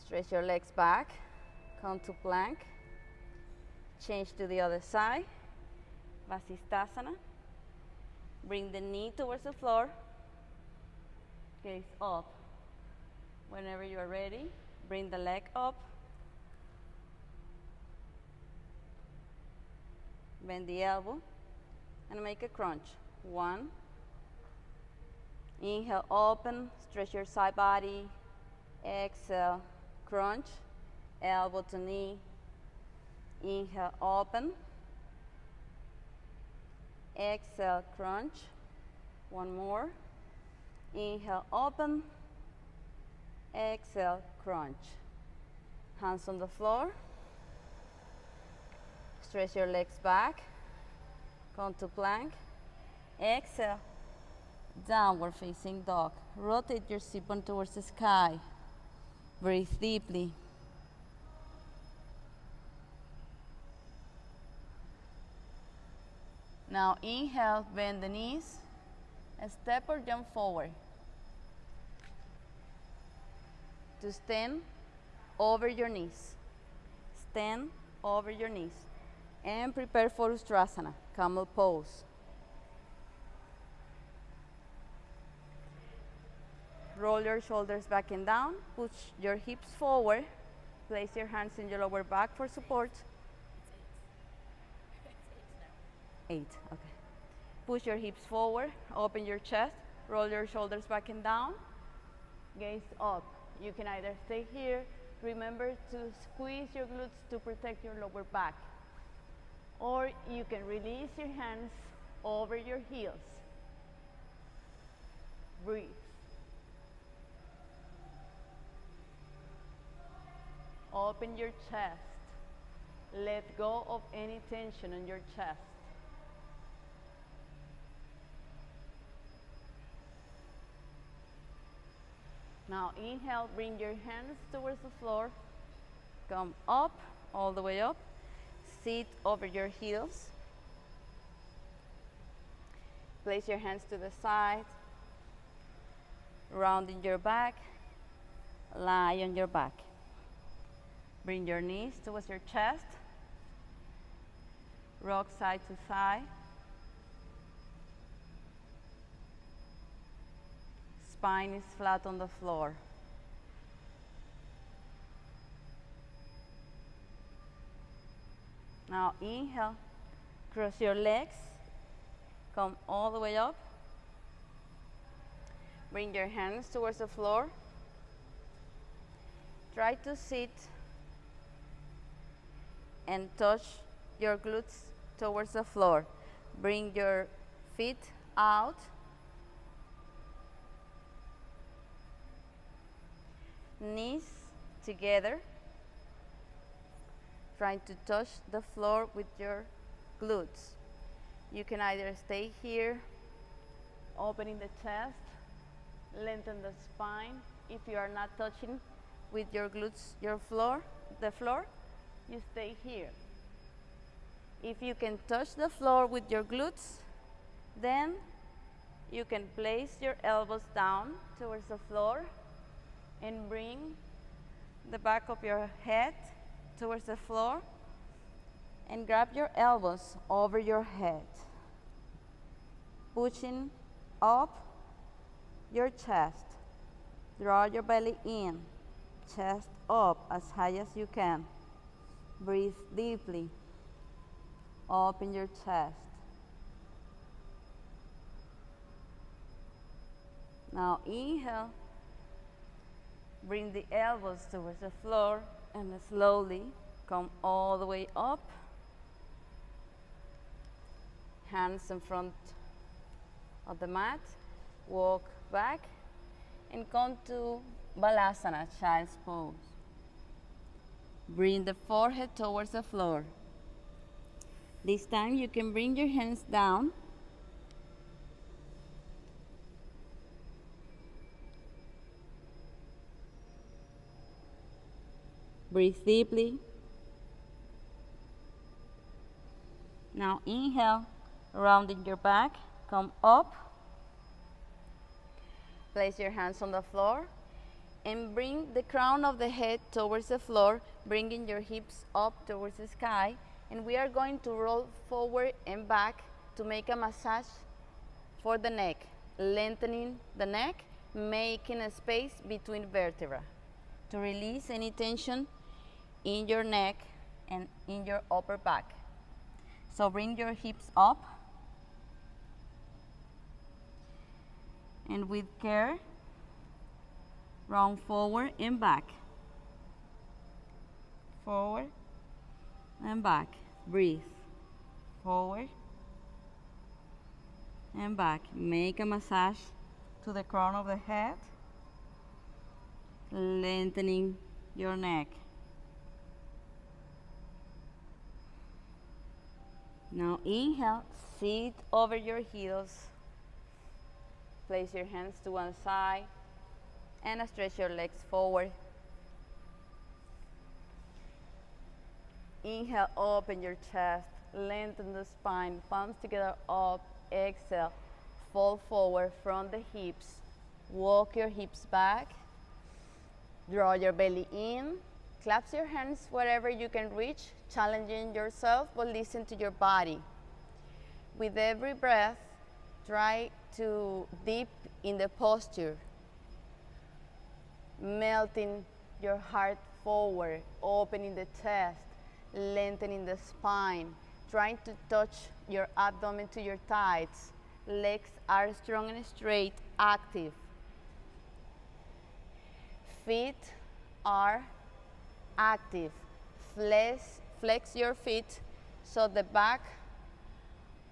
Stretch your legs back, come to plank. Change to the other side, Vasisthasana. Bring the knee towards the floor, gaze up. Whenever you are ready, bring the leg up. Bend the elbow and make a crunch. 1. Inhale, open, stretch your side body. Exhale, crunch, elbow to knee. Inhale, open. Exhale, crunch. 1 more. Inhale, open. Exhale, crunch. Hands on the floor. Stretch your legs back. Come to plank. Exhale, downward facing dog. Rotate your sit bone towards the sky. Breathe deeply. Now inhale, bend the knees, and step or jump forward. To stand over your knees. Stand over your knees. And prepare for Ustrasana, camel pose. Roll your shoulders back and down. Push your hips forward. Place your hands in your lower back for support. 8, okay. Push your hips forward, open your chest, roll your shoulders back and down, gaze up. You can either stay here, remember to squeeze your glutes to protect your lower back, or you can release your hands over your heels. Breathe. Open your chest. Let go of any tension in your chest. Now inhale, bring your hands towards the floor. Come up, all the way up. Sit over your heels. Place your hands to the side. Rounding your back. Lie on your back. Bring your knees towards your chest. Rock side to side. Spine is flat on the floor. Now inhale, cross your legs, come all the way up. Bring your hands towards the floor. Try to sit and touch your glutes towards the floor. Bring your feet out. Knees together. Trying to touch the floor with your glutes. You can either stay here, opening the chest, lengthen the spine. If you are not touching with your glutes, the floor, you stay here. If you can touch the floor with your glutes, then You can place your elbows down towards the floor and bring the back of your head towards the floor and grab your elbows over your head, pushing up your chest. Draw your belly in, chest up as high as you can. Breathe deeply. Open your chest. Now inhale. Bring the elbows towards the floor and slowly come all the way up. Hands in front of the mat. Walk back and come to Balasana, child's pose. Bring the forehead towards the floor. This time you can bring your hands down. Breathe deeply. Now inhale, rounding your back, come up. Place your hands on the floor and bring the crown of the head towards the floor, bringing your hips up towards the sky. And we are going to roll forward and back to make a massage for the neck, lengthening the neck, making a space between vertebrae to release any tension in your neck and in your upper back. So bring your hips up and with care, round forward and back. Forward and back. Breathe. Forward and back. Make a massage to the crown of the head, lengthening your neck. Now inhale, sit over your heels. Place your hands to one side and stretch your legs forward. Inhale, open your chest, lengthen the spine, palms together up. Exhale, fall forward from the hips. Walk your hips back. Draw your belly in. Clasp your hands wherever you can reach, challenging yourself, but listen to your body. With every breath, try to deep in the posture, melting your heart forward, opening the chest, lengthening the spine, trying to touch your abdomen to your thighs. Legs are strong and straight, active. Feet are active. Flex your feet so the back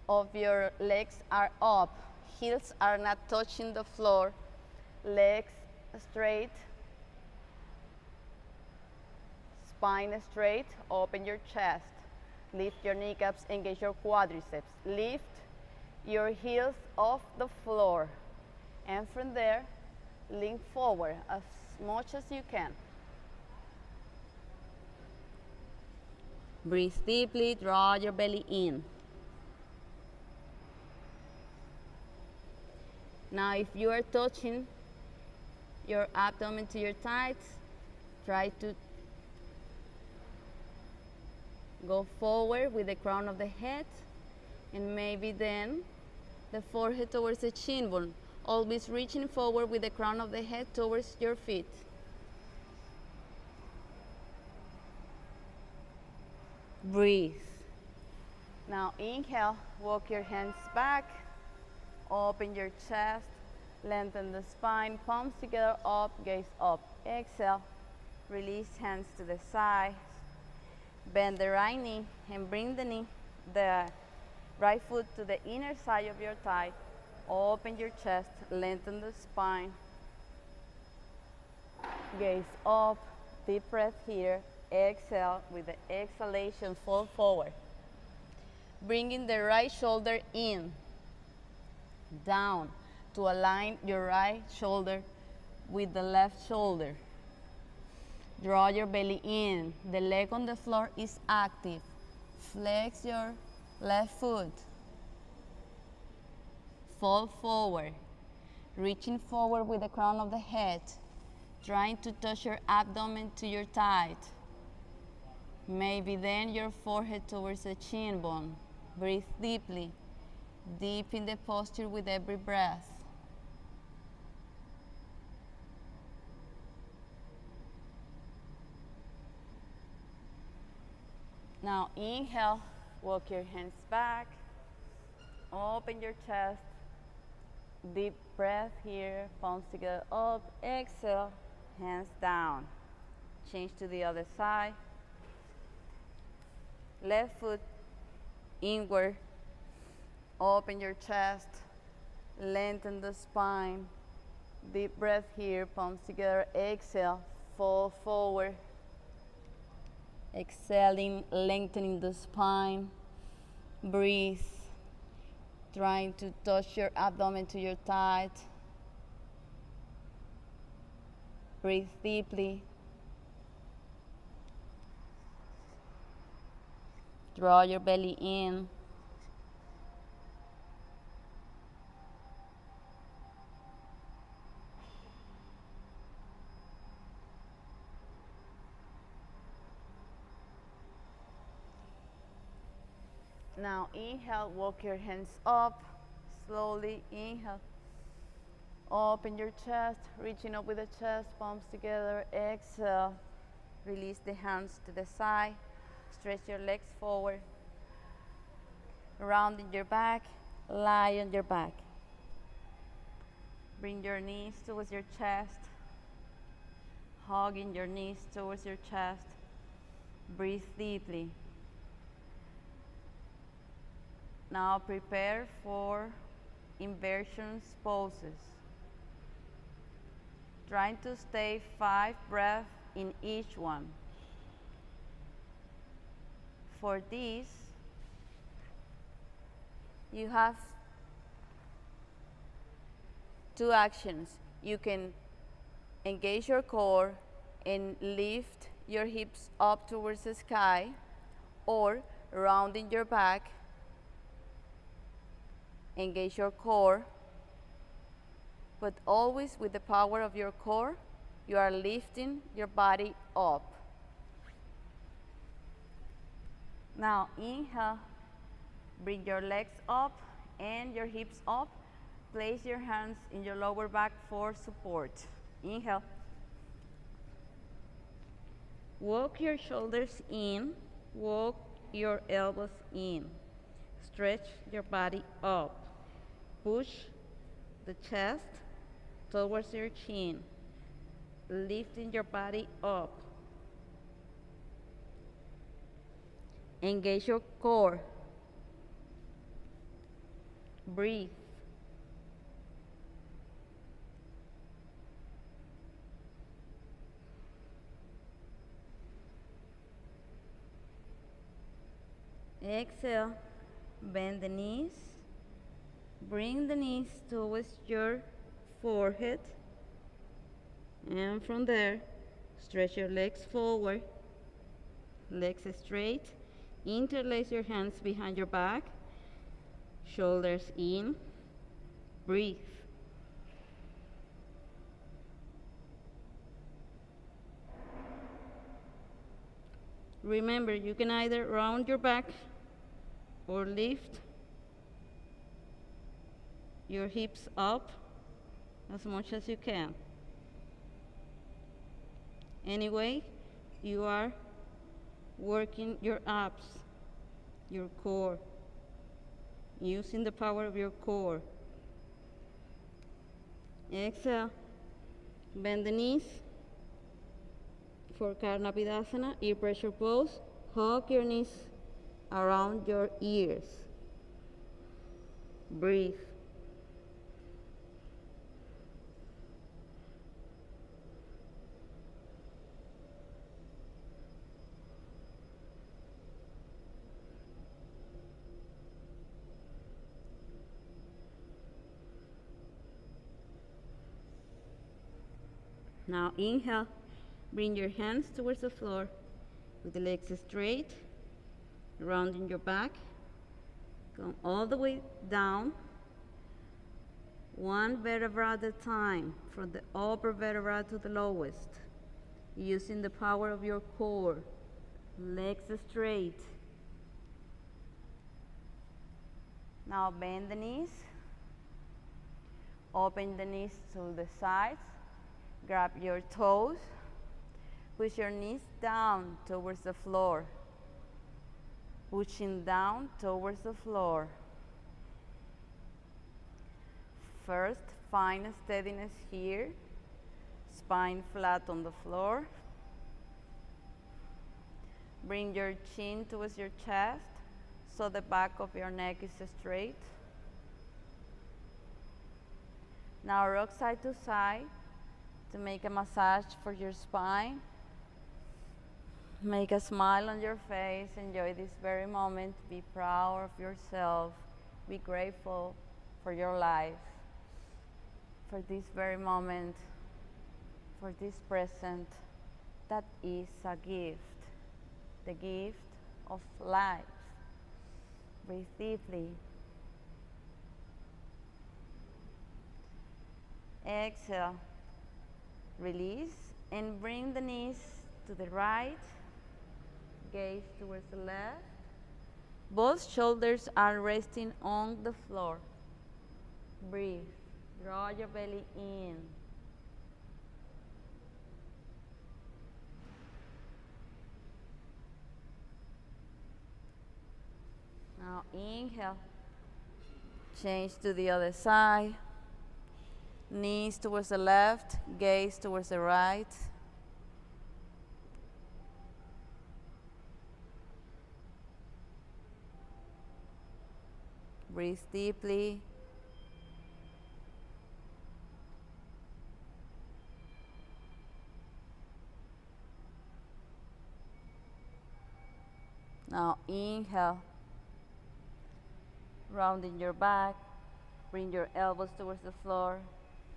of your legs are up. Heels are not touching the floor. Legs straight. Spine straight. Open your chest. Lift your kneecaps, engage your quadriceps. Lift your heels off the floor. And from there, lean forward as much as you can. Breathe deeply, draw your belly in. Now if you are touching your abdomen to your thighs, try to go forward with the crown of the head and maybe then the forehead towards the chin bone. Always reaching forward with the crown of the head towards your feet. Breathe. Now inhale, walk your hands back, open your chest, lengthen the spine, palms together up, gaze up. Exhale, release hands to the sides, bend the right knee and bring the right foot to the inner side of your thigh. Open your chest, lengthen the spine, gaze up, deep breath here. Exhale, with the exhalation, fall forward. Bringing the right shoulder in, down, to align your right shoulder with the left shoulder. Draw your belly in. The leg on the floor is active. Flex your left foot. fall forward, reaching forward with the crown of the head, trying to touch your abdomen to your thigh. Maybe then your forehead towards the chin bone. Breathe deeply, deep in the posture with every breath. Now inhale, walk your hands back, open your chest, deep breath here, palms together up, exhale, hands down. Change to the other side. Left foot inward, open your chest, lengthen the spine. Deep breath here, palms together, exhale, fall forward. Exhaling, lengthening the spine. Breathe, trying to touch your abdomen to your thigh. Breathe deeply. Draw your belly in. Now inhale, walk your hands up, slowly inhale. Open your chest, reaching up with the chest, palms together, exhale. Release the hands to the side, stretch your legs forward. Rounding your back, lie on your back. Bring your knees towards your chest, hugging your knees towards your chest. Breathe deeply. Now prepare for inversion poses. Trying to stay 5 breaths in each one. For this, you have 2 actions. You can engage your core and lift your hips up towards the sky, or rounding your back, engage your core, but always with the power of your core, you are lifting your body up. Now inhale, bring your legs up and your hips up. Place your hands in your lower back for support. Inhale. Walk your shoulders in, walk your elbows in. Stretch your body up. Push the chest towards your chin, lifting your body up. Engage your core. Breathe. Exhale, bend the knees. Bring the knees towards your forehead. And from there, stretch your legs forward. Legs straight. Interlace your hands behind your back. Shoulders in. Breathe. Remember, you can either round your back or lift your hips up as much as you can. Anyway, you are working your abs, your core, using the power of your core. Exhale, bend the knees for Karnapadasana, ear pressure pose. Hug your knees around your ears. Breathe. Now inhale, bring your hands towards the floor with the legs straight, rounding your back. Come all the way down, one vertebra at a time, from the upper vertebra to the lowest, using the power of your core. Legs straight. Now bend the knees. Open the knees to the sides. Grab your toes. Push your knees down towards the floor. Pushing down towards the floor. First, find steadiness here. Spine flat on the floor. Bring your chin towards your chest so the back of your neck is straight. Now rock side to side to make a massage for your spine. Make a smile on your face. Enjoy this very moment. Be proud of yourself. Be grateful for your life, for this very moment, for this present that is a gift, the gift of life. Breathe deeply. Exhale. Release and bring the knees to the right. Gaze towards the left. Both shoulders are resting on the floor. Breathe. Draw your belly in. Now inhale. Change to the other side. Knees towards the left, gaze towards the right. Breathe deeply. Now inhale. Rounding your back. Bring your elbows towards the floor.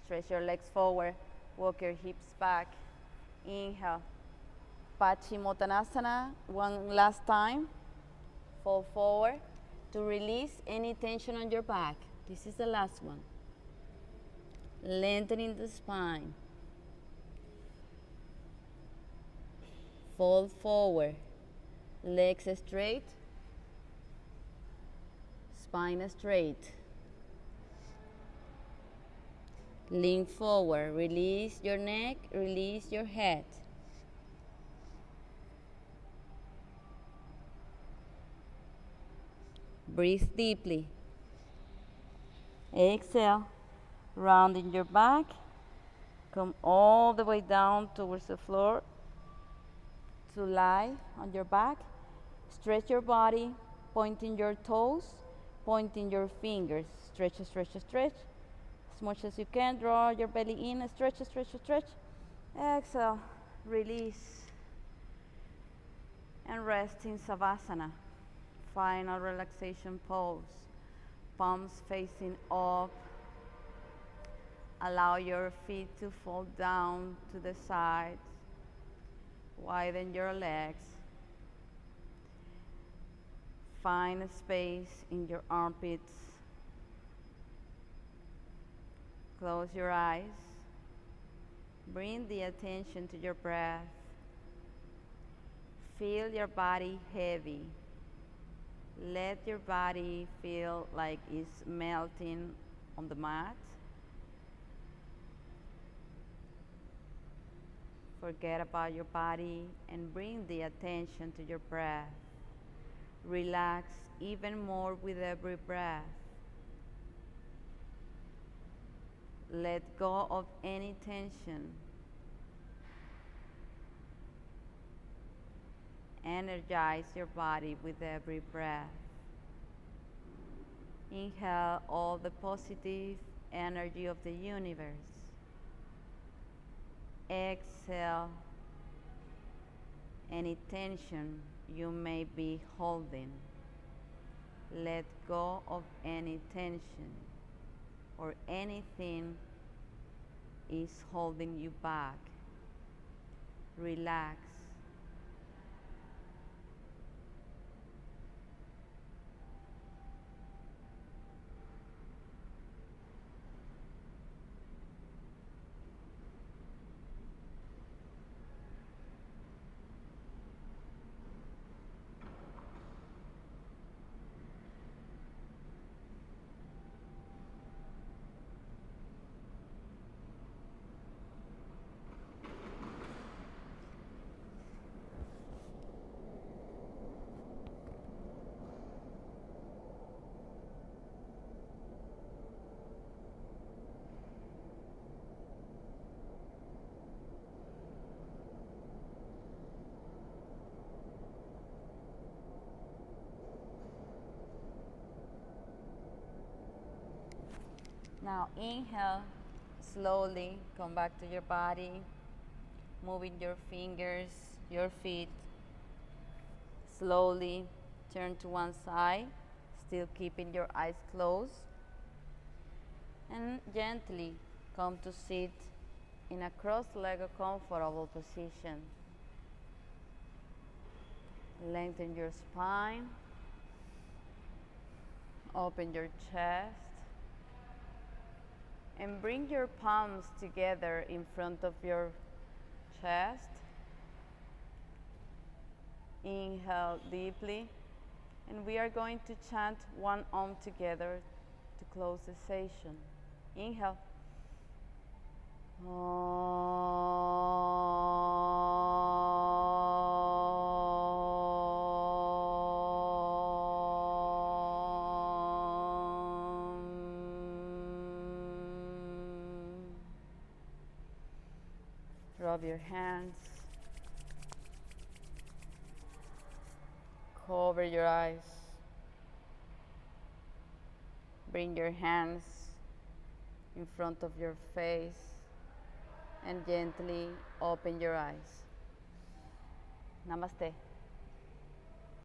Stretch your legs forward. Walk your hips back. Inhale. Paschimottanasana. One last time. Fall forward to release any tension on your back. This is the last one. Lengthening the spine. Fall forward. Legs straight. Spine straight. Lean forward. Release your neck. Release your head. Breathe deeply. Exhale. Rounding your back. Come all the way down towards the floor to lie on your back. Stretch your body, pointing your toes, pointing your fingers. Stretch, stretch, stretch. As much as you can, draw your belly in. Stretch, stretch, stretch. Exhale. Release. And rest in Savasana. Final relaxation pose. Palms facing up. Allow your feet to fall down to the sides. Widen your legs. Find a space in your armpits. Close your eyes. Bring the attention to your breath. Feel your body heavy. Let your body feel like it's melting on the mat. Forget about your body and bring the attention to your breath. Relax even more with every breath. Let go of any tension. Energize your body with every breath. Inhale all the positive energy of the universe. Exhale any tension you may be holding. Let go of any tension or anything is holding you back. Relax. Now inhale, slowly come back to your body, moving your fingers, your feet. Slowly turn to one side, still keeping your eyes closed. And gently come to sit in a cross-legged comfortable position. Lengthen your spine, open your chest, and bring your palms together in front of your chest. Inhale deeply, and we are going to chant one Om together to close the session. Inhale. Rub your hands. Cover your eyes. Bring your hands in front of your face and gently open your eyes. Namaste.